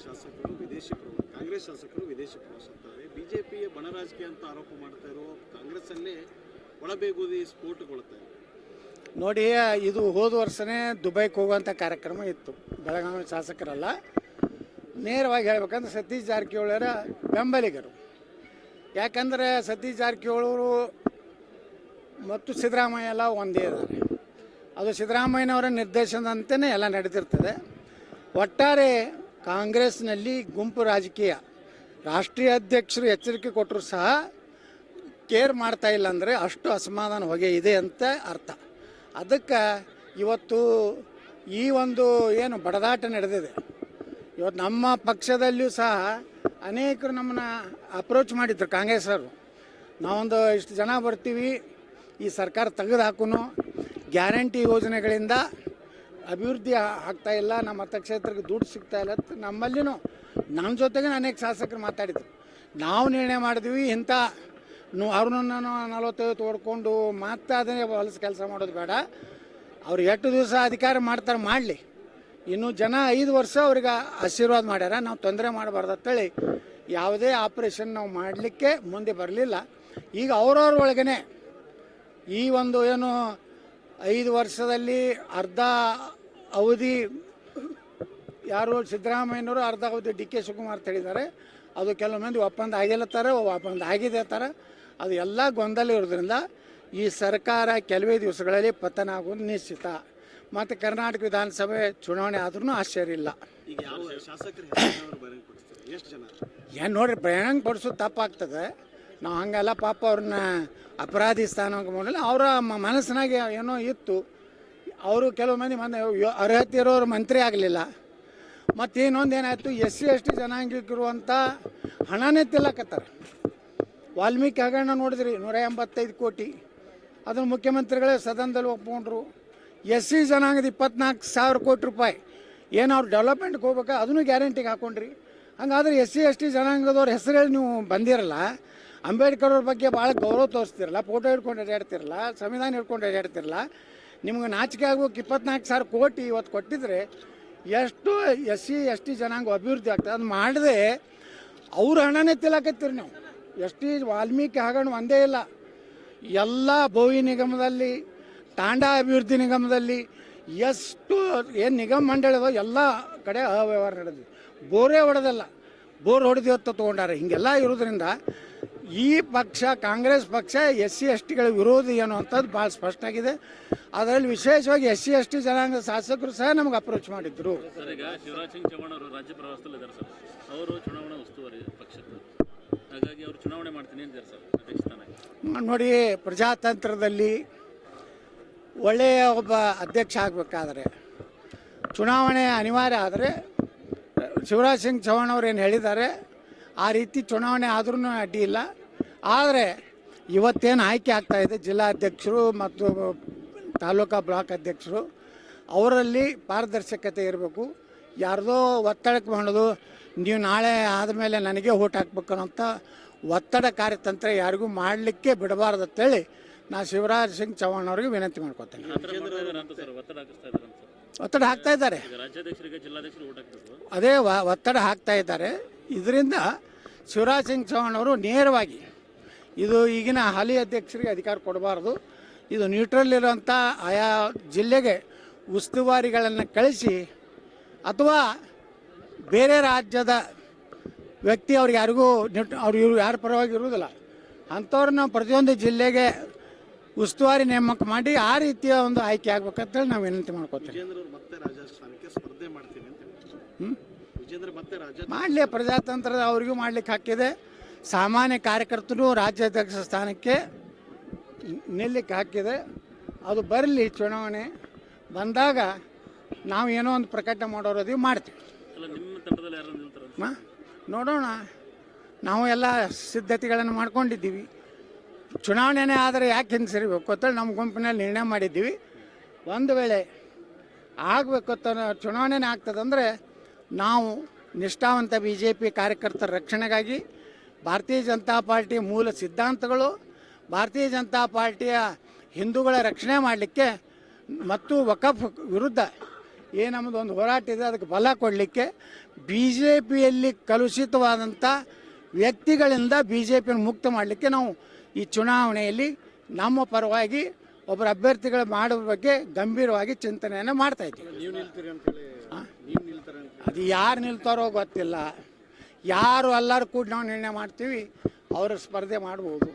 ಶಾಸಕರು ವಿದೇಶಿ ಪ್ರವಾಸ, ಕಾಂಗ್ರೆಸ್ ಶಾಸಕರು ವಿದೇಶಿ ಪ್ರವಾಸ ಅಂತಾರೆ. ಬಿಜೆಪಿಯ ಬಣ ರಾಜಕೀಯ ಅಂತ ಆರೋಪ ಮಾಡ್ತಾ ಇರೋ ಕಾಂಗ್ರೆಸ್ ಅಲ್ಲೇ ಒಳಬೇಗುದಿ ಸ್ಫೋಟಗೊಳ್ಳುತ್ತೆ. ನೋಡಿ, ಇದು ಹೋದ ವರ್ಷನೇ ದುಬೈಗೆ ಹೋಗುವಂಥ ಕಾರ್ಯಕ್ರಮ ಇತ್ತು. ಬೆಳಗಾವಿ ಶಾಸಕರಲ್ಲ, ನೇರವಾಗಿ ಹೇಳ್ಬೇಕಂದ್ರೆ ಸತೀಶ್ ಜಾರಕಿಹೊಳಿಯವರ ಬೆಂಬಲಿಗರು. ಯಾಕಂದರೆ ಸತೀಶ್ ಜಾರಕಿಹೊಳಿ ಮತ್ತು ಸಿದ್ದರಾಮಯ್ಯ ಎಲ್ಲ ಒಂದೇ ಇದ್ದಾರೆ. ಅದು ಸಿದ್ದರಾಮಯ್ಯನವರ ನಿರ್ದೇಶನದಂತೆಯೇ ಎಲ್ಲ ನಡೆದಿರ್ತದೆ. ಒಟ್ಟಾರೆ ಕಾಂಗ್ರೆಸ್ನಲ್ಲಿ ಗುಂಪು ರಾಜಕೀಯ, ರಾಷ್ಟ್ರೀಯ ಅಧ್ಯಕ್ಷರು ಎಚ್ಚರಿಕೆ ಕೊಟ್ಟರು ಸಹ ಕೇರ್ ಮಾಡ್ತಾ ಇಲ್ಲ ಅಂದರೆ ಅಷ್ಟು ಅಸಮಾಧಾನ ಹೊಗೆ ಇದೆ ಅಂತ ಅರ್ಥ. ಅದಕ್ಕೆ ಇವತ್ತು ಈ ಒಂದು ಏನು ಬಡದಾಟ ನಡೆದಿದೆ, ಇವತ್ತು ನಮ್ಮ ಪಕ್ಷದಲ್ಲಿಯೂ ಸಹ ಅನೇಕರು ನಮ್ಮನ್ನು ಅಪ್ರೋಚ್ ಮಾಡಿದ್ರು ಕಾಂಗ್ರೆಸ್ಸವರು. ನಾವೊಂದು ಇಷ್ಟು ಜನ ಬರ್ತೀವಿ, ಈ ಸರ್ಕಾರ ತೆಗೆದು ಹಾಕುನು, ಗ್ಯಾರಂಟಿ ಯೋಜನೆಗಳಿಂದ ಅಭಿವೃದ್ಧಿ ಆಗ್ತಾಯಿಲ್ಲ, ನಮ್ಮ ಮತಕ್ಷೇತ್ರಕ್ಕೆ ದುಡ್ಡು ಸಿಗ್ತಾಯಿಲ್ಲ. ನಮ್ಮಲ್ಲಿನೂ ನಮ್ಮ ಜೊತೆಗೆ ಅನೇಕ ಶಾಸಕರು ಮಾತಾಡಿದ್ರು. ನಾವು ನಿರ್ಣಯ ಮಾಡಿದ್ವಿ, ಇಂಥ ಅವ್ರನ್ನ 45 ಹೊಡ್ಕೊಂಡು ಮತ್ತೆ ಅದನ್ನೇ ಹೊಲಸು ಕೆಲಸ ಮಾಡೋದು ಬೇಡ. ಅವ್ರು ಎಷ್ಟು ದಿವಸ ಅಧಿಕಾರ ಮಾಡ್ತಾರೆ ಮಾಡಲಿ, ಇನ್ನು ಜನ 5 ವರ್ಷ ಅವ್ರಿಗೆ ಆಶೀರ್ವಾದ ಮಾಡ್ಯಾರ, ನಾವು ತೊಂದರೆ ಮಾಡಬಾರ್ದು ಅಂತೇಳಿ ಯಾವುದೇ ಆಪ್ರೇಷನ್ ನಾವು ಮಾಡಲಿಕ್ಕೆ ಮುಂದೆ ಬರಲಿಲ್ಲ. ಈಗ ಅವ್ರವ್ರ ಒಳಗೇ ಈ ಒಂದು ಏನು 5 ವರ್ಷದಲ್ಲಿ ಅರ್ಧ ಅವಧಿ ಯಾರು ಸಿದ್ದರಾಮಯ್ಯನವರು, ಅರ್ಧ ಅವಧಿ ಡಿ ಕೆ ಶಿವಕುಮಾರ್ ಹೇಳಿದ್ದಾರೆ. ಅದು ಕೆಲವು ಮಂದಿ ಒಪ್ಪಂದ ಆಗಿಲ್ಲತ್ತಾರೆ, ಒಪ್ಪಂದ ಆಗಿದೆ ಅಂತಾರೆ. ಅದು ಎಲ್ಲ ಗೊಂದಲ ಇರೋದ್ರಿಂದ ಈ ಸರ್ಕಾರ ಕೆಲವೇ ದಿವಸಗಳಲ್ಲಿ ಪತನ ಆಗೋದು ನಿಶ್ಚಿತ. ಮತ್ತು ಕರ್ನಾಟಕ ವಿಧಾನಸಭೆ ಚುನಾವಣೆ ಆದ್ರೂ ಆಶ್ಚರ್ಯ ಇಲ್ಲ. ಏನು ನೋಡ್ರಿ, ಬಹಿರಂಗ ಪಡಿಸೋದು ತಪ್ಪಾಗ್ತದೆ. ನಾವು ಹಂಗೆಲ್ಲ ಪಾಪ ಅವ್ರನ್ನ ಅಪರಾಧಿ ಸ್ಥಾನಕ್ಕೆ ಮಾಡಲ್ಲ. ಅವರ ಮನಸ್ಸಿನಾಗೆ ಏನೋ ಇತ್ತು. ಅವರು ಕೆಲವು ಮಂದಿ ಅರ್ಹತೆ ಇರೋರು ಮಂತ್ರಿ ಆಗಲಿಲ್ಲ. ಮತ್ತು ಇನ್ನೊಂದು ಏನಾಯಿತು, SC ST ಜನಾಂಗಕ್ಕಿರುವಂಥ ಹಣನೇ ತಿಲ್ಲಕತ್ತಾರೆ. ವಾಲ್ಮೀಕಿ ಹಗರಣ ನೋಡಿದ್ರಿ, 185 ಕೋಟಿ, ಅದನ್ನು ಮುಖ್ಯಮಂತ್ರಿಗಳೇ ಸದನದಲ್ಲಿ ಒಪ್ಕೊಂಡ್ರು. SC ಜನಾಂಗದ 24,000 ಕೋಟಿ ರೂಪಾಯಿ ಏನು ಅವ್ರು ಡೆವಲಪ್ಮೆಂಟ್ಗೆ ಹೋಗ್ಬೇಕಾ, ಅದನ್ನು ಗ್ಯಾರಂಟಿಗೆ ಹಾಕ್ಕೊಂಡ್ರಿ. ಹಂಗಾದ್ರೆ SC ST ಜನಾಂಗದವ್ರ ಹೆಸರುಗಳು ನೀವು ಬಂದಿರಲ್ಲ, ಅಂಬೇಡ್ಕರ್ ಅವ್ರ ಬಗ್ಗೆ ಭಾಳ ಗೌರವ ತೋರಿಸ್ತಿರಲ್ಲ, ಫೋಟೋ ಹಿಡ್ಕೊಂಡು ಅಡ್ಡಾಡ್ತಿರಲ್ಲ, ಸಂವಿಧಾನ ಹಿಡ್ಕೊಂಡು ಅಡ್ಡಾಡ್ತಿರಲ್ಲ. ನಿಮ್ಗೆ ನಾಚಿಕೆ ಆಗೋಕೆ 24,000 ಕೋಟಿ ಇವತ್ತು ಕೊಟ್ಟಿದ್ರೆ ಎಷ್ಟು SC ST ಜನಾಂಗ ಅಭಿವೃದ್ಧಿ ಆಗ್ತದೆ. ಅದು ಮಾಡದೆ ಅವ್ರ ಹಣನೇ ತಿಲ್ಲಕತ್ತೀರಿ ನೀವು. ST ವಾಲ್ಮೀಕಿ ಹಗರಣ ಒಂದೇ ಇಲ್ಲ, ಎಲ್ಲ ಬೋವಿ ನಿಗಮದಲ್ಲಿ, ತಾಂಡಾ ಅಭಿವೃದ್ಧಿ ನಿಗಮದಲ್ಲಿ ಎಷ್ಟು ಏನು ನಿಗಮ ಮಂಡಳಿದೋ ಎಲ್ಲ ಕಡೆ ಅವ್ಯವಹಾರ ನಡೆದಿದೆ. ಬೋರೇ ಹೊಡೆದಲ್ಲ, ಬೋರ್ ಹೊಡೆದು ಹೊತ್ತು ತೊಗೊಂಡಾರೆ. ಹೀಗೆಲ್ಲ ಇರೋದ್ರಿಂದ ಈ ಪಕ್ಷ, ಕಾಂಗ್ರೆಸ್ ಪಕ್ಷ SC STಗಳ ವಿರೋಧಿ ಏನು ಅಂಥದ್ದು ಭಾಳ ಸ್ಪಷ್ಟ ಆಗಿದೆ. ಅದರಲ್ಲಿ ವಿಶೇಷವಾಗಿ SC ST ಜನಾಂಗದ ಶಾಸಕರು ಸಹ ನಮಗೆ ಅಪ್ರೋಚ್ ಮಾಡಿದ್ರು. ಈಗ ಶಿವರಾಜ್ ಸಿಂಗ್ ಚೌಹಾಣ್ ಅವರು ರಾಜ್ಯ ಪ್ರವಾಸದಲ್ಲಿದ್ದಾರೆ ಸರ್. ಅವರು ಚುನಾವಣಾ ಉಸ್ತುವಾರಿ ಪಕ್ಷದ್ದು, ಹಾಗಾಗಿ ಅವರು ಚುನಾವಣೆ ಮಾಡ್ತೀನಿ ಅಂತಾರೆ ಸರ್ ಅಧ್ಯಕ್ಷ ಸ್ಥಾನಕ್ಕೆ. ನೋಡಿ, ಪ್ರಜಾತಂತ್ರದಲ್ಲಿ ಒಳ್ಳೆಯ ಒಬ್ಬ ಅಧ್ಯಕ್ಷ ಆಗಬೇಕಾದ್ರೆ ಚುನಾವಣೆ ಅನಿವಾರ್ಯ. ಆದರೆ ಶಿವರಾಜ್ ಸಿಂಗ್ ಚೌಹಾಣ್ ಅವರು ಏನು ಹೇಳಿದ್ದಾರೆ ಆ ರೀತಿ ಚುನಾವಣೆ ಆದ್ರೂ ಅಡ್ಡಿ ಇಲ್ಲ. ಆದರೆ ಇವತ್ತೇನು ಆಯ್ಕೆ ಆಗ್ತಾಯಿದೆ ಜಿಲ್ಲಾಧ್ಯಕ್ಷರು ಮತ್ತು ತಾಲೂಕಾ ಬ್ಲಾಕ್ ಅಧ್ಯಕ್ಷರು, ಅವರಲ್ಲಿ ಪಾರದರ್ಶಕತೆ ಇರಬೇಕು. ಯಾರ್ದೋ ಒತ್ತಡಕ್ಕೆ ಮಾಡೋದು, ನೀವು ನಾಳೆ ಆದಮೇಲೆ ನನಗೆ ಓಟ್ ಹಾಕ್ಬೇಕು ಅನ್ನೋಂಥ ಒತ್ತಡ ಕಾರ್ಯತಂತ್ರ ಯಾರಿಗೂ ಮಾಡಲಿಕ್ಕೆ ಬಿಡಬಾರ್ದು ಅಂತೇಳಿ ನಾನು ಶಿವರಾಜ್ ಸಿಂಗ್ ಚೌಹಾಣ್ ಅವ್ರಿಗೆ ವಿನಂತಿ ಮಾಡ್ಕೊತೇನೆ. ಒತ್ತಡ ಹಾಕ್ತಾ ಇದ್ದಾರೆ, ಅದೇ ಒತ್ತಡ ಹಾಕ್ತಾ ಇದ್ದಾರೆ. ಇದರಿಂದ ಶಿವರಾಜ್ ಸಿಂಗ್ ಚೌಹಾಣ್ ಅವರು ನೇರವಾಗಿ ಇದು ಈಗಿನ ಹಾಲಿ ಅಧ್ಯಕ್ಷರಿಗೆ ಅಧಿಕಾರ ಕೊಡಬಾರ್ದು, ಇದು ನ್ಯೂಟ್ರಲ್ ಇರೋಂಥ ಆಯಾ ಜಿಲ್ಲೆಗೆ ಉಸ್ತುವಾರಿಗಳನ್ನು ಕಳಿಸಿ, ಅಥವಾ ಬೇರೆ ರಾಜ್ಯದ ವ್ಯಕ್ತಿ ಅವ್ರಿಗೆ ಯಾರಿಗೂ ಇವರು ಯಾರ ಪರವಾಗಿ ಇರುವುದಿಲ್ಲ ಅಂಥವ್ರನ್ನ ಪ್ರತಿಯೊಂದು ಜಿಲ್ಲೆಗೆ ಉಸ್ತುವಾರಿ ನೇಮಕ ಮಾಡಿ ಆ ರೀತಿಯ ಒಂದು ಆಯ್ಕೆ ಆಗ್ಬೇಕಂತೇಳಿ ನಾವು ವಿನಂತಿ ಮಾಡ್ಕೋತೀವಿ. ಮಾಡಲಿ, ಪ್ರಜಾತಂತ್ರದ ಅವ್ರಿಗೂ ಮಾಡ್ಲಿಕ್ಕೆ ಹಾಕಿದೆ. ಸಾಮಾನ್ಯ ಕಾರ್ಯಕರ್ತರು ರಾಜ್ಯಾಧ್ಯಕ್ಷ ಸ್ಥಾನಕ್ಕೆ ನಿಲ್ಲಕ್ಕೆ ಹಾಕಿದೆ. ಅದು ಬರಲಿ, ಚುನಾವಣೆ ಬಂದಾಗ ನಾವು ಏನೋ ಒಂದು ಪ್ರಕಟ ಮಾಡೋರದೀವಿ, ಮಾಡ್ತೀವಿ. ನೋಡೋಣ, ನಾವು ಎಲ್ಲ ಸಿದ್ಧತೆಗಳನ್ನು ಮಾಡ್ಕೊಂಡಿದ್ದೀವಿ. ಚುನಾವಣೆನೇ ಆದರೆ ಯಾಕೆ ಹಿಂಸರಿಬೇಕು ಅಂತೇಳಿ ನಮ್ಮ ಗುಂಪಿನಲ್ಲಿ ನಿರ್ಣಯ ಮಾಡಿದ್ದೀವಿ. ಒಂದು ವೇಳೆ ಆಗಬೇಕು ಅಂತ ಚುನಾವಣೆನೇ ಆಗ್ತದಂದರೆ ನಾವು ನಿಷ್ಠಾವಂತ BJP ಕಾರ್ಯಕರ್ತರ ರಕ್ಷಣೆಗಾಗಿ ಭಾರತೀಯ ಜನತಾ ಪಾರ್ಟಿ ಮೂಲ ಸಿದ್ಧಾಂತಗಳು, ಭಾರತೀಯ ಜನತಾ ಪಾರ್ಟಿಯ ಹಿಂದೂಗಳ ರಕ್ಷಣೆ ಮಾಡಲಿಕ್ಕೆ ಮತ್ತು ವಕಫ್ ವಿರುದ್ಧ ಏನು ನಮ್ಮದು ಒಂದು ಹೋರಾಟ ಇದೆ, ಅದಕ್ಕೆ ಬಲ ಕೊಡಲಿಕ್ಕೆ ಬಿ ಜೆ ಪಿಯಲ್ಲಿ ಕಲುಷಿತವಾದಂಥ ವ್ಯಕ್ತಿಗಳಿಂದ ಬಿ ಜೆ ಪಿಯನ್ನು ಮುಕ್ತ ಮಾಡಲಿಕ್ಕೆ ನಾವು ಈ ಚುನಾವಣೆಯಲ್ಲಿ ನಮ್ಮ ಪರವಾಗಿ ಒಬ್ಬರ ಅಭ್ಯರ್ಥಿಗಳ ಮಾಡೋ ಬಗ್ಗೆ ಗಂಭೀರವಾಗಿ ಚಿಂತನೆಯನ್ನು ಮಾಡ್ತಾ ಇದ್ದೀವಿ. ನೀವು ನಿಲ್ತೀರಿ ಅಂತೇಳಿ ನೀವು ನಿಲ್ತಾರೆ ಅಂತ ಅದು ಯಾರು ನಿಲ್ತಾರೋ ಗೊತ್ತಿಲ್ಲ, ಯಾರು ಎಲ್ಲರೂ ಕೂಡ ನಾವು ನಿರ್ಣಯ ಮಾಡ್ತೀವಿ, ಅವರ ಸ್ಪರ್ಧೆ ಮಾಡ್ಬೋದು.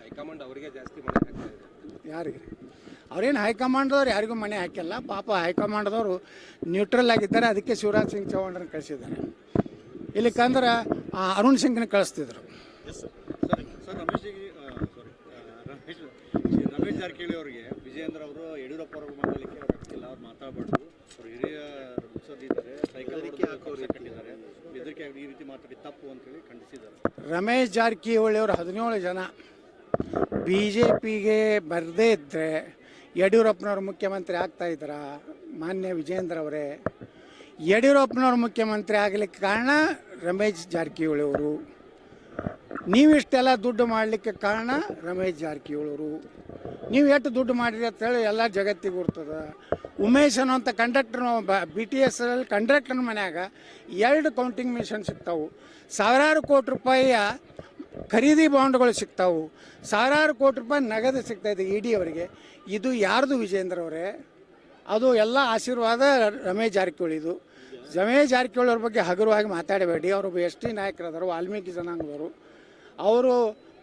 ಹೈಕಮಾಂಡ್ ಅವರಿಗೆ ಜಾಸ್ತಿ ಮನೆ ಹಾಕ್ತಾ ಇದೆ. ಯಾರಿಗೆ ಅವ್ರೇನು ಹೈಕಮಾಂಡ್ದವ್ರು ಯಾರಿಗೂ ಮನೆ ಹಾಕಿಲ್ಲ. ಪಾಪ ಹೈಕಮಾಂಡ್ದವರು ನ್ಯೂಟ್ರಲ್ ಆಗಿದ್ದಾರೆ, ಅದಕ್ಕೆ ಶಿವರಾಜ್ ಸಿಂಗ್ ಚೌಹಾಣ್ರನ್ನ ಕಳಿಸಿದ್ದಾರೆ. ಇಲ್ಲಿಕಂದ್ರೆ ಅರುಣ್ ಸಿಂಗ್ನ ಕಳಿಸ್ತಿದ್ರು. ಎಸ್ ಸರ್ ರಮೇಶ್ ಜಾರಕಿಹೊಳಿ ಅವರಿಗೆ ವಿಜಯೇಂದ್ರ ಅವರು ಯಡಿಯೂರಪ್ಪ ಅವರು ಮಾತಾಡಲಿಕ್ಕೆ ಅವ್ರು ಆಗ್ತಿಲ್ಲ, ಅವ್ರು ಮಾತಾಡಬಾರ್ದು, ಅವರು ಹಿರಿಯ ಮುತ್ಸದ್ದಿದ್ದಾರೆ, ಸೈಕಲ್ ಕಟ್ಟಿದ್ದಾರೆ, ಬೆದರಿಕೆ ಆಗಿ ಈ ರೀತಿ ಮಾತಾಡಿ ತಪ್ಪು ಅಂತೇಳಿ ಖಂಡಿಸಿದ್ದಾರೆ. ರಮೇಶ್ ಜಾರಕಿಹೊಳಿ ಅವರು 17 ಜನ ಬಿ ಜೆ ಪಿಗೆ ಬರದೇ ಇದ್ದರೆ ಯಡಿಯೂರಪ್ಪನವ್ರು ಮುಖ್ಯಮಂತ್ರಿ ಆಗ್ತಾಯಿದ್ರ? ಮಾನ್ಯ ವಿಜೇಂದ್ರ ಅವರೇ, ಯಡಿಯೂರಪ್ಪನವ್ರು ಮುಖ್ಯಮಂತ್ರಿ ಆಗಲಿಕ್ಕೆ ಕಾರಣ ರಮೇಶ್ ಜಾರಕಿಹೊಳಿ ಅವರು. ನೀವಿಷ್ಟೆಲ್ಲ ದುಡ್ಡು ಮಾಡಲಿಕ್ಕೆ ಕಾರಣ ರಮೇಶ್ ಜಾರಕಿಹೊಳಿ ಅವರು. ನೀವು ಎಷ್ಟು ದುಡ್ಡು ಮಾಡಿರಿ ಅಂತೇಳಿ ಎಲ್ಲ ಜಗತ್ತಿಗೆ ಗುರ್ತದ. ಉಮೇಶ್ ಅನ್ನೋಂಥ ಕಂಡಕ್ಟರ್ BTS ಕಂಡಕ್ಟರ್ ಮನ್ಯಾಗ 2 ಕೌಂಟಿಂಗ್ ಮಿಷನ್ ಸಿಗ್ತಾವೆ, ಸಾವಿರಾರು ಕೋಟಿ ರೂಪಾಯಿಯ ಖರೀದಿ ಬಾಂಡ್ಗಳು ಸಿಗ್ತಾವೆ, ಸಾವಿರಾರು ಕೋಟಿ ರೂಪಾಯಿ ನಗದು ಸಿಗ್ತಾಯಿದೆ ED ಅವರಿಗೆ. ಇದು ಯಾರ್ದು ವಿಜೇಂದ್ರ ಅವರೇ? ಅದು ಎಲ್ಲ ಆಶೀರ್ವಾದ ರಮೇಶ್ ಜಾರಕಿಹೊಳಿದು. ರಮೇಶ್ ಜಾರಕಿಹೊಳಿ ಅವ್ರ ಬಗ್ಗೆ ಹಗುರವಾಗಿ ಮಾತಾಡಬೇಡಿ. ಅವರೊಬ್ಬ ST ನಾಯಕರಾದರು, ವಾಲ್ಮೀಕಿ ಜನಾಂಗದವರು. ಅವರು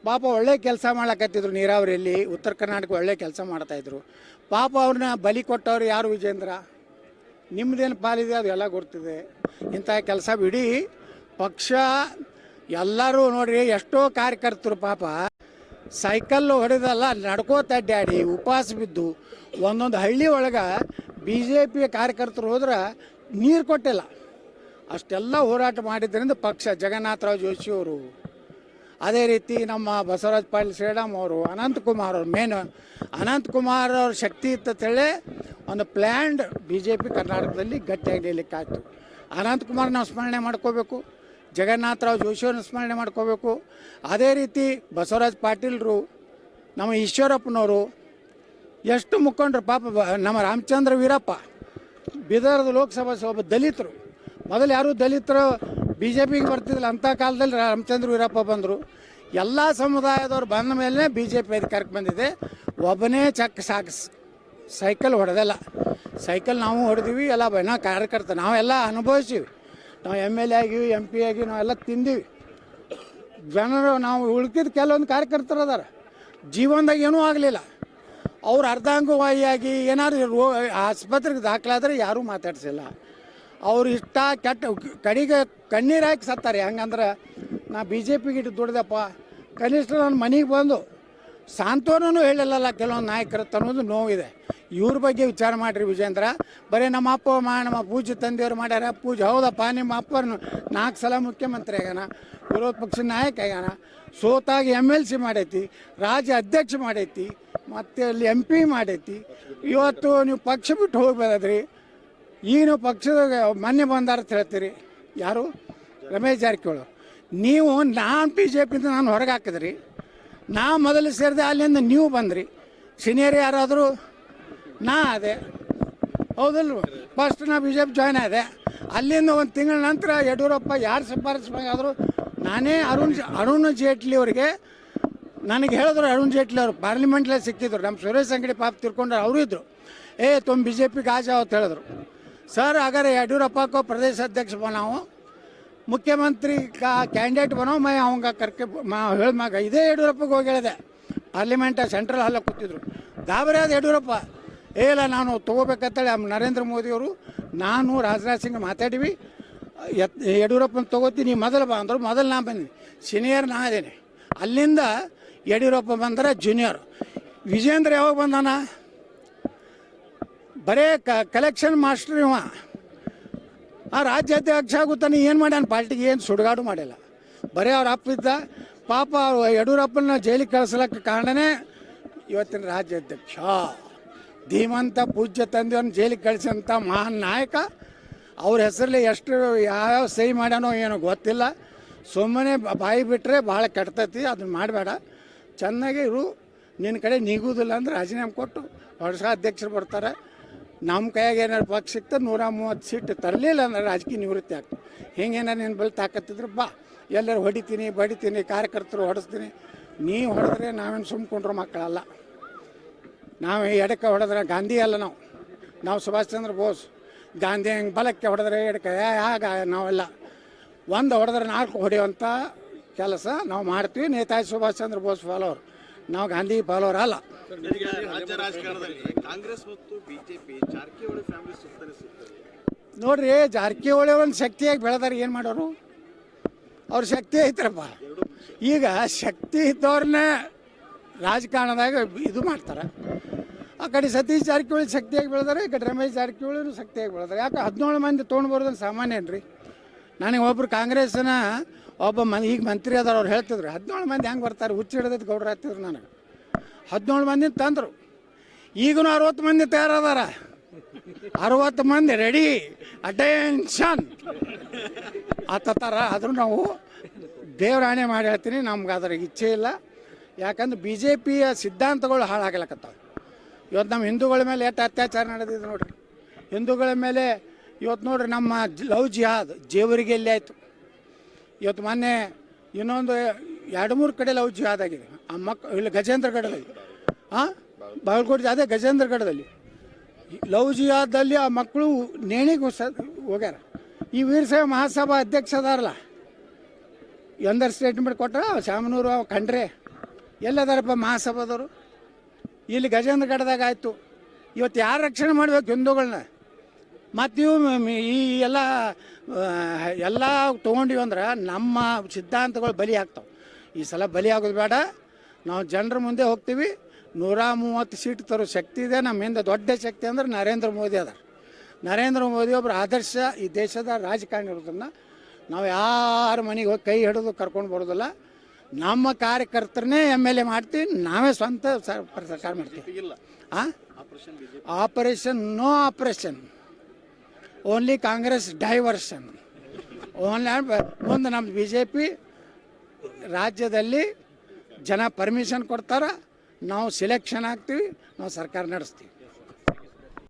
ಪಾಪ ಒಳ್ಳೆ ಕೆಲಸ ಮಾಡ್ಲಕತ್ತಿದ್ರು, ನೀರಾವರಿಯಲ್ಲಿ ಉತ್ತರ ಕರ್ನಾಟಕ ಒಳ್ಳೆ ಕೆಲಸ ಮಾಡ್ತಾಯಿದ್ರು. ಪಾಪ ಅವ್ರನ್ನ ಬಲಿ ಕೊಟ್ಟವ್ರು ಯಾರು? ವಿಜೇಂದ್ರ. ನಿಮ್ಮದೇನು ಪಾಲಿದೆ ಅದು ಎಲ್ಲ ಗೊತ್ತಿದೆ. ಇಂಥ ಕೆಲಸ ಬಿಡಿ. ಪಕ್ಷ ಎಲ್ಲರೂ ನೋಡ್ರಿ, ಎಷ್ಟೋ ಕಾರ್ಯಕರ್ತರು ಪಾಪ ಸೈಕಲ್ಲು ಹೊಡೆದಲ್ಲ, ನಡ್ಕೋತ ಅಡ್ಡಾಡಿ ಉಪವಾಸ ಬಿದ್ದು ಒಂದೊಂದು ಹಳ್ಳಿ ಒಳಗೆ BJP ಕಾರ್ಯಕರ್ತರು ಹೋದ್ರೆ ನೀರು ಕೊಟ್ಟಿಲ್ಲ. ಅಷ್ಟೆಲ್ಲ ಹೋರಾಟ ಮಾಡಿದ್ದರಿಂದ ಪಕ್ಷ. ಜಗನ್ನಾಥರಾವ್ ಜೋಶಿಯವರು, ಅದೇ ರೀತಿ ನಮ್ಮ ಬಸವರಾಜ ಪಾಟೀಲ್ ಶ್ರೀರಾಮ್ ಅವರು, ಅನಂತಕುಮಾರ್ ಅವರು. ಮೇನ್ ಅನಂತಕುಮಾರ್ ಅವ್ರ ಶಕ್ತಿ ಇತ್ತಂತೇಳಿ ಒಂದು ಪ್ಲ್ಯಾಂಡ್ BJP ಕರ್ನಾಟಕದಲ್ಲಿ ಗಟ್ಟಿಯಾಗಿ ನಿಲ್ಲಕ್ಕಾಯ್ತು. ಅನಂತಕುಮಾರ್ ನಾವು ಸ್ಮರಣೆ ಮಾಡ್ಕೋಬೇಕು, ಜಗನ್ನಾಥರಾವ್ ಜೋಶಿಯವ್ರನ್ನ ಸ್ಮರಣೆ ಮಾಡ್ಕೋಬೇಕು. ಅದೇ ರೀತಿ ಬಸವರಾಜ ಪಾಟೀಲ್ರು, ನಮ್ಮ ಈಶ್ವರಪ್ಪನವರು, ಎಷ್ಟು ಮುಖಂಡರು ಪಾಪ. ನಮ್ಮ ರಾಮಚಂದ್ರ ವೀರಪ್ಪ, ಬೀದರ್ದ ಲೋಕಸಭಾ ಒಬ್ಬ ದಲಿತರು. ಮೊದಲು ಯಾರೂ ದಲಿತರು BJPಗೆ ಬರ್ತಿದ್ದಿಲ್ಲ, ಅಂಥ ಕಾಲದಲ್ಲಿ ರಾಮಚಂದ್ರ ವೀರಪ್ಪ ಬಂದರು. ಎಲ್ಲ ಸಮುದಾಯದವ್ರು ಬಂದ ಮೇಲೆ BJP ಅಧಿಕಾರಕ್ಕೆ ಬಂದಿದೆ. ಒಬ್ಬನೇ ಸೈಕಲ್ ಹೊಡೆದಲ್ಲ. ಸೈಕಲ್ ನಾವು ಹೊಡೆದೀವಿ, ಎಲ್ಲ ನಾವು ಕಾರ್ಯಕರ್ತ ನಾವೆಲ್ಲ ಅನುಭವಿಸಿವಿ. ನಾವು MLA ಆಗಿವಿ, MP ಆಗಿ ನಾವೆಲ್ಲ ತಿಂದೀವಿ. ಜನರು ನಾವು ಉಳ್ಕಿದ ಕೆಲವೊಂದು ಕಾರ್ಯಕರ್ತರು ಅದಾರ, ಜೀವನದಾಗ ಏನೂ ಆಗಲಿಲ್ಲ. ಅವ್ರು ಅರ್ಧಾಂಗವಾಹಿಯಾಗಿ ಏನಾದ್ರು ಆಸ್ಪತ್ರೆಗೆ ದಾಖಲಾದರೆ ಯಾರೂ ಮಾತಾಡ್ಸಿಲ್ಲ. ಅವ್ರು ಇಷ್ಟ ಕೆಟ್ಟ ಕಡೆಗೆ ಕಣ್ಣೀರು ಹಾಕಿ ಸತ್ತಾರೆ. ಹಂಗಂದ್ರೆ ನಾ BJPಗೆ ಇಟ್ಟು ದುಡ್ದಪ್ಪ, ಕನಿಷ್ಠ ನನ್ನ ಮನೆಗೆ ಬಂದು ಸಾಂತ್ವನೂ ಹೇಳಿಲ್ಲಲ್ಲ ಕೆಲವೊಂದು ನಾಯಕರತ್ತು ಅನ್ನೋದು ನೋವಿದೆ. ಇವ್ರ ಬಗ್ಗೆ ವಿಚಾರ ಮಾಡಿರಿ ವಿಜೇಂದ್ರ. ಬರೀ ನಮ್ಮ ಅಪ್ಪ ನಮ್ಮ ಪೂಜೆ ತಂದೆಯವ್ರು ಮಾಡ್ಯಾರ. ಪೂಜೆ ಹೌದಪ್ಪ, ನಿಮ್ಮ ಅಪ್ಪನ 4 ಸಲ ಮುಖ್ಯಮಂತ್ರಿ ಆಗ್ಯಾನ, ವಿರೋಧ ಪಕ್ಷದ ನಾಯಕ ಆಗ್ಯಾನ, ಸೋತಾಗಿ MLC ಮಾಡೈತಿ, ರಾಜ್ಯ ಅಧ್ಯಕ್ಷ ಮಾಡೈತಿ, ಮತ್ತು ಅಲ್ಲಿ MP ಮಾಡೈತಿ. ಇವತ್ತು ನೀವು ಪಕ್ಷ ಬಿಟ್ಟು ಹೋಗ್ಬೋದ್ರಿ. ಈಗ ನೀವು ಪಕ್ಷದಾಗ ಮೊನ್ನೆ ಬಂದಾರ ಅಂತ ಹೇಳ್ತೀರಿ. ಯಾರು? ರಮೇಶ್ ಜಾರಕಿಹೊಳಿ. ನೀವು ನಾನು BJPಯಿಂದ ನಾನು ಹೊರಗೆ ಹಾಕಿದ್ರಿ, ನಾ ಮೊದಲು ಸೇರಿದೆ, ಅಲ್ಲಿಂದ ನೀವು ಬಂದ್ರಿ. ಸೀನಿಯರ್ ಯಾರಾದರೂ? ನಾ ಅದೇ, ಹೌದಲ್ವ? ಫಸ್ಟ್ ನಾ BJP ಜಾಯ್ನ್ ಆದೆ. ಅಲ್ಲಿಂದ ಒಂದು ತಿಂಗಳ ನಂತರ ಯಡಿಯೂರಪ್ಪ ಯಾರು ಶಿಫಾರಸು ನಾನೇ ಅರುಣ್ ಜೇಟ್ಲಿ ಅವರಿಗೆ ನನಗೆ ಹೇಳಿದ್ರು. ಅರುಣ್ ಜೇಟ್ಲಿ ಅವರು ಪಾರ್ಲಿಮೆಂಟ್ಲೇ ಸಿಕ್ಕಿದ್ರು. ನಮ್ಮ ಸುರೇಶ್ ಅಂಗಡಿ ಪಾಪ ತಿರ್ಕೊಂಡ್ರೆ ಅವರು ಇದ್ದರು. तुम BJP का आ जाओ ಅಂತ ಹೇಳಿದ್ರು. सर अगर येडियूरप्पा को प्रदेश अध्यक्ष बनाओ, मुख्यमंत्री का कैंडिडेट बनाओ, मैं आऊँगा करके ಹೇಳಿದಾಗ ಇದೇ ಯಡಿಯೂರಪ್ಪಗೆ ಹೋಗಿ ಹೇಳಿದೆ. ಪಾರ್ಲಿಮೆಂಟ್ ಸೆಂಟ್ರಲ್ ಹಾಲ್ ಕೂತಿದ್ರು. ಗಾಬರಿ ಆದ ಯಡಿಯೂರಪ್ಪ. ಇಲ್ಲ ನಾನು ತೊಗೋಬೇಕಂತೇಳಿ ನರೇಂದ್ರ ಮೋದಿಯವರು ನಾನು ರಾಜನಾಥ್ ಸಿಂಗ್ ಮಾತಾಡಿವಿ, ಯಡಿಯೂರಪ್ಪನ ತೊಗೋತೀನಿ, ಮೊದಲು ಬಾ ಅಂದರು. ಮೊದಲು ನಾ ಬಂದೀನಿ, ಸೀನಿಯರ್ ನಾ ಇದ್ದೇನೆ. ಅಲ್ಲಿಂದ ಯಡಿಯೂರಪ್ಪ ಬಂದರೆ ಜೂನಿಯರ್. ವಿಜೇಂದ್ರ ಯಾವಾಗ ಬಂದಾನ? ಬರೇ ಕಲೆಕ್ಷನ್ ಮಾಸ್ಟರ್ ಇವ. ಆ ರಾಜ್ಯಾಧ್ಯಕ್ಷ ಆಗುತ್ತಾನೆ. ಏನು ಮಾಡ್ಯಾನ? ಪಾರ್ಟಿಗೆ ಏನು ಸುಡುಗಾಡು ಮಾಡಿಲ್ಲ. ಬರೀ ಅವ್ರ ಅಪ್ಪಿದ್ದ ಪಾಪ. ಯಡಿಯೂರಪ್ಪನ ಜೈಲಿಗೆ ಕಳಿಸ್ಲಕ್ಕೆ ಕಾರಣನೇ ಇವತ್ತಿನ ರಾಜ್ಯಾಧ್ಯಕ್ಷ. ಧೀಮಂತ ಪೂಜ್ಯ ತಂದೆಯವ್ರನ್ನ ಜೈಲಿಗೆ ಕಳಿಸಂಥ ಮಹಾನ್ ನಾಯಕ. ಅವ್ರ ಹೆಸರಲ್ಲಿ ಎಷ್ಟು ಯಾವ್ಯಾವ ಸಹಿ ಮಾಡ್ಯಾನೋ ಏನೋ ಗೊತ್ತಿಲ್ಲ. ಸುಮ್ಮನೆ ಬಾಯಿ ಬಿಟ್ಟರೆ ಭಾಳ ಕೆಡ್ತೈತಿ. ಅದನ್ನ ಮಾಡಬೇಡ. ಚೆನ್ನಾಗಿ ಇರು. ನಿನ್ನ ಕಡೆ ನೀಗುವುದಿಲ್ಲ ಅಂದ್ರೆ ರಾಜೀನಾಮೆ ಕೊಟ್ಟು ಹೊಸ ಅಧ್ಯಕ್ಷರು ಬರ್ತಾರೆ. ನಮ್ಮ ಕೈಯಾಗ ಏನಾರು ಪಕ್ಷ ಸಿಕ್ತದೆ 130 ಸೀಟ್ ತರಲಿಲ್ಲ ಅಂದ್ರೆ ರಾಜಕೀಯ ನಿವೃತ್ತಿ ಆಗ್ತದೆ. ಹಿಂಗೇನಾರು ನಿನ್ನ ಬಳಿ ತಾಕತ್ತಿದ್ರೆ ಬಾ, ಎಲ್ಲರೂ ಹೊಡಿತೀನಿ ಬಡಿತೀನಿ, ಕಾರ್ಯಕರ್ತರು ಹೊಡೆಸ್ತೀನಿ. ನೀವು ಹೊಡೆದ್ರೆ ನಾವೇನು ಸುಮ್ಕೊಂಡ್ರು ಮಕ್ಕಳಲ್ಲ. ನಾವು ಎಡಕ್ಕೆ ಹೊಡೆದ್ರೆ ಗಾಂಧಿ ಅಲ್ಲ, ನಾವು ಸುಭಾಷ್ ಚಂದ್ರ ಬೋಸ್. ಗಾಂಧಿ ಹೆಂಗೆ ಬಲಕ್ಕೆ ಹೊಡೆದ್ರೆ ಎಡಕ್ಕೆ ಆಗ ನಾವೆಲ್ಲ ಒಂದು ಹೊಡೆದ್ರೆ 4 ಹೊಡೆಯುವಂಥ ಕೆಲಸ ನಾವು ಮಾಡ್ತೀವಿ. ನೇತಾಜಿ ಸುಭಾಷ್ ಚಂದ್ರ ಬೋಸ್ ಫಾಲೋವರ್, ನಾವು ಗಾಂಧಿ ಫಾಲೋವರ್ ಅಲ್ಲ. ರಾಜ್ಯ ರಾಜಕಾರಣದಲ್ಲಿ ಕಾಂಗ್ರೆಸ್ ಮತ್ತು ಬಿಜೆಪಿ ಜಾರಕಿಹೊಳಿ ಫ್ಯಾಮಿಲಿ ಸುತ್ತರಿಸುತ್ತದೆ. ನೋಡ್ರಿ, ಜಾರಕಿಹೊಳಿ ಒಂದು ಶಕ್ತಿಯಾಗಿ ಬೆಳೆದಾರೆ, ಏನು ಮಾಡೋರು? ಅವ್ರ ಶಕ್ತಿ ಐತ್ರಪ್ಪ. ಈಗ ಶಕ್ತಿ ಇದ್ದವ್ರನ್ನೇ ರಾಜಕಾರಣದಾಗ ಇದು ಮಾಡ್ತಾರೆ. ಆ ಕಡೆ ಸತೀಶ್ ಜಾರಕಿಹೊಳಿ ಶಕ್ತಿಯಾಗಿ ಬೆಳೆದಾರೆ, ಈ ಕಡೆ ರಮೇಶ್ ಜಾರಕಿಹೊಳಿನೂ ಶಕ್ತಿಯಾಗಿ ಬೆಳೆದಾರೆ. ಯಾಕೆ 17 ಮಂದಿ ತೊಗೊಂಡು ಬರೋದನ್ನು ಸಾಮಾನ್ಯ ಏನ್ರಿ? ನನಗೆ ಒಬ್ರು ಕಾಂಗ್ರೆಸ್ನ ಒಬ್ಬ ಈಗ ಮಂತ್ರಿ ಅದಾರ, ಅವ್ರು ಹೇಳ್ತಿದ್ರು 17 ಮಂದಿ ಹೆಂಗೆ ಬರ್ತಾರೆ, ಹುಚ್ಚು ಹಿಡಿದೈತೆ ಗೌಡ್ರು ಆಗ್ತಿದ್ರು. ನನಗೆ 17 ಮಂದಿ ತಂದರು. ಈಗೂ 60 ಮಂದಿ ತಯಾರದಾರ, 60 ಮಂದಿ ರೆಡಿ, ಅಟೆನ್ಷನ್ ಆತರ. ಆದರೂ ನಾವು ದೇವರಾಣೆ ಮಾಡಿ ಹೇಳ್ತೀನಿ, ನಮ್ಗೆ ಅದ್ರ ಇಚ್ಛೆ ಇಲ್ಲ. ಯಾಕಂದ್ರೆ BJPಯ ಸಿದ್ಧಾಂತಗಳು ಹಾಳಾಗಲಕತ್ತಾವೆ. ಇವತ್ತು ನಮ್ಮ ಹಿಂದೂಗಳ ಮೇಲೆ ಎಷ್ಟು ಅತ್ಯಾಚಾರ ನಡೆದಿದೆ ನೋಡ್ರಿ. ಹಿಂದೂಗಳ ಮೇಲೆ ಇವತ್ತು ನೋಡ್ರಿ, ನಮ್ಮ ಲವ್ ಜಿಹಾದ್ ಜೇವರಿಗೆ ಎಲ್ಲಿ ಆಯಿತು. ಇವತ್ತು ಮೊನ್ನೆ ಇನ್ನೊಂದು 2-3 ಕಡೆ ಲವ್ ಜಿಹಾದ್ ಆಗಿದೆ. ಆ ಇಲ್ಲಿ ಗಜೇಂದ್ರಗಢದಲ್ಲಿ, ಬಾಗಲಕೋಟೆ ಅದೇ ಗಜೇಂದ್ರಗಢದಲ್ಲಿ ಲವ್ ಜಿಹಾದಲ್ಲಿ ಆ ಮಕ್ಕಳು ನೇಣಿಗೆ ಹೋಗ್ಯಾರ. ಈ ವೀರಶೈವ ಮಹಾಸಭಾ ಅಧ್ಯಕ್ಷ ಅದಾರಲ್ಲ, ಎಂದರ್ ಸ್ಟೇಟ್ಮೆಂಟ್ ಕೊಟ್ಟ ಶಾಮನೂರು ಕಂಡ್ರೆ ಎಲ್ಲದಾರಪ್ಪ ಮಹಾಸಭಾದವರು? ಇಲ್ಲಿ ಗಜೇಂದ್ರಗಢದಾಗ ಆಯಿತು. ಇವತ್ತು ಯಾರು ರಕ್ಷಣೆ ಮಾಡಬೇಕು ಹಿಂದೂಗಳನ್ನ? ಮತ್ತು ಇವು ಈ ಎಲ್ಲ ತೊಗೊಂಡಿವಿ ಅಂದ್ರೆ ನಮ್ಮ ಸಿದ್ಧಾಂತಗಳು ಬಲಿ ಆಗ್ತಾವೆ. ಈ ಸಲ ಬಲಿ ಆಗೋದು ಬೇಡ. ನಾವು ಜನರ ಮುಂದೆ ಹೋಗ್ತೀವಿ. 130 ಸೀಟ್ ತರೋ ಶಕ್ತಿ ಇದೆ ನಮ್ಮಿಂದ. ದೊಡ್ಡ ಶಕ್ತಿ ಅಂದ್ರೆ ನರೇಂದ್ರ ಮೋದಿ ಅದಾರ. ನರೇಂದ್ರ ಮೋದಿ ಒಬ್ಬರು ಆದರ್ಶ ಈ ದೇಶದ ರಾಜಕಾರಣಿ ಇರೋದನ್ನು ನಾವು ಯಾರ ಮನೆಗೆ ಹೋಗಿ ಕೈ ಹಿಡಿದು ಕರ್ಕೊಂಡು ಬರೋದಿಲ್ಲ. ನಮ್ಮ ಕಾರ್ಯಕರ್ತರನ್ನೇ MLA ಮಾಡ್ತೀವಿ, ನಾವೇ ಸ್ವಂತ ಸರ್ಕಾರ ಮಾಡ್ತೀವಿ. Operation no operation, only Congress diversion. Only ಮುಂದೆ ನಮ್ಮ BJP ರಾಜ್ಯದಲ್ಲಿ ಜನ ಪರ್ಮಿಷನ್ ಕೊಡ್ತಾರೆ, ನಾವು ಸಿಲೆಕ್ಷನ್ ಆಗ್ತೀವಿ, ನಾವು ಸರ್ಕಾರ ನಡೆಸ್ತೀವಿ.